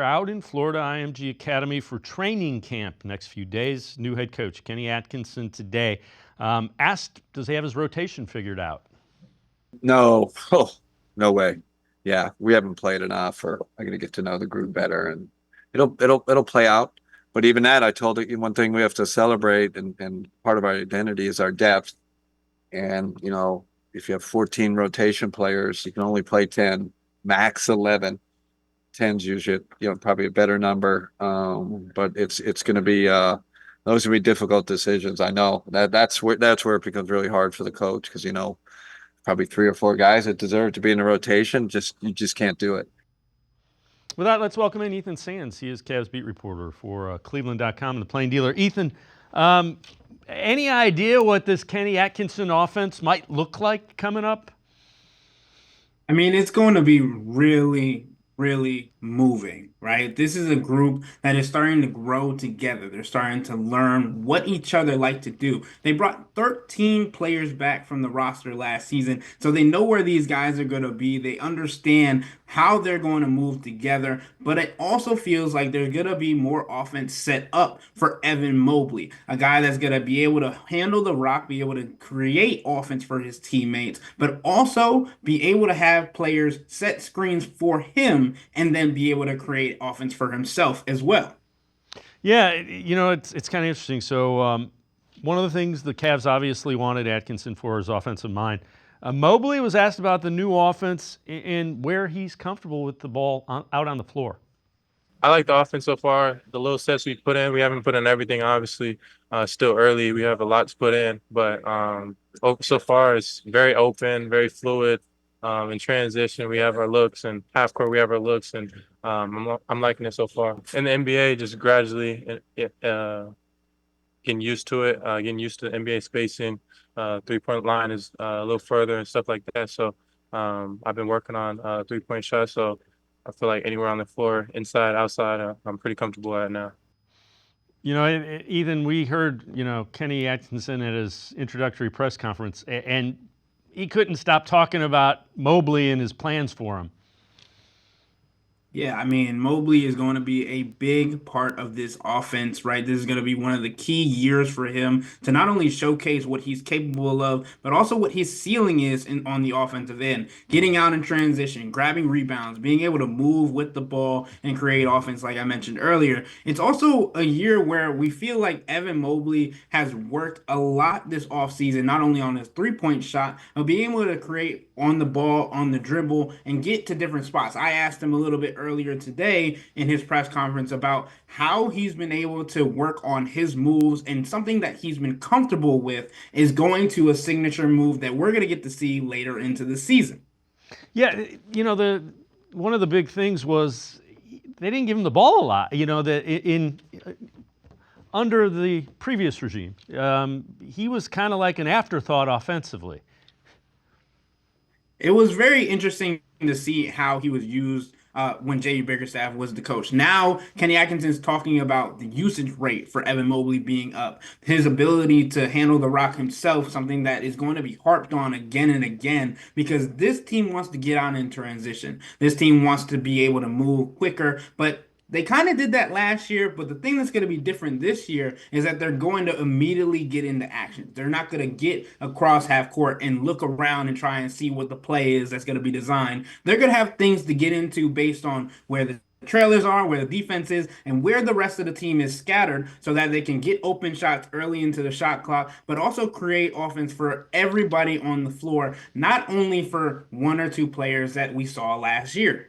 out in Florida IMG Academy for training camp next few days. New head coach Kenny Atkinson today asked, does he have his rotation figured out? No, oh, no way. Yeah, we haven't played enough, or I'm gonna get to know the group better, and it'll play out. But even that, I told you one thing we have to celebrate, and part of our identity is our depth. And if you have 14 rotation players, you can only play 10, max 11. 10's usually probably a better number. But it's going to be those will be difficult decisions. I know that's where it becomes really hard for the coach because probably three or four guys that deserve to be in the rotation. You just can't do it. With that, let's welcome in Ethan Sands. He is Cavs beat reporter for cleveland.com and the Plain Dealer. Ethan, any idea what this Kenny Atkinson offense might look like coming up? I mean, it's going to be really, really moving, right? This is a group that is starting to grow together. They're starting to learn what each other like to do. They brought 13 players back from the roster last season, so they know where these guys are going to be. They understand how they're going to move together, but it also feels like there's going to be more offense set up for Evan Mobley, a guy that's going to be able to handle the rock, be able to create offense for his teammates, but also be able to have players set screens for him and then be able to create offense for himself as well. Yeah, it's kind of interesting. So one of the things the Cavs obviously wanted Atkinson for is offensive mind. Mobley was asked about the new offense and where he's comfortable with the ball out on the floor. I like the offense so far. The little sets we put in, we haven't put in everything, obviously. Still early. We have a lot to put in. But so far, it's very open, very fluid. In transition, we have our looks, and half court, we have our looks. And I'm liking it so far. In the NBA, just gradually getting used to it, getting used to the NBA spacing. 3-point line is a little further and stuff like that. So I've been working on 3-point shots. So I feel like anywhere on the floor, inside, outside, I'm pretty comfortable at now. Ethan, we heard, Kenny Atkinson at his introductory press conference, and he couldn't stop talking about Mobley and his plans for him. Yeah, I mean, Mobley is going to be a big part of this offense, right? This is going to be one of the key years for him to not only showcase what he's capable of, but also what his ceiling is on the offensive end. Getting out in transition, grabbing rebounds, being able to move with the ball and create offense, like I mentioned earlier. It's also a year where we feel like Evan Mobley has worked a lot this offseason, not only on his three-point shot, but being able to create on the ball, on the dribble, and get to different spots. I asked him a little bit earlier today in his press conference about how he's been able to work on his moves, and something that he's been comfortable with is going to a signature move that we're going to get to see later into the season. Yeah, one of the big things was they didn't give him the ball a lot. Under the previous regime, he was kind of like an afterthought offensively. It was very interesting to see how he was used when J.D. Bickerstaff was the coach. Now, Kenny Atkinson's talking about the usage rate for Evan Mobley being up, his ability to handle the rock himself, something that is going to be harped on again and again because this team wants to get on in transition. This team wants to be able to move quicker, but they kind of did that last year, but the thing that's going to be different this year is that they're going to immediately get into action. They're not going to get across half court and look around and try and see what the play is that's going to be designed. They're going to have things to get into based on where the trailers are, where the defense is, and where the rest of the team is scattered so that they can get open shots early into the shot clock, but also create offense for everybody on the floor, not only for one or two players that we saw last year.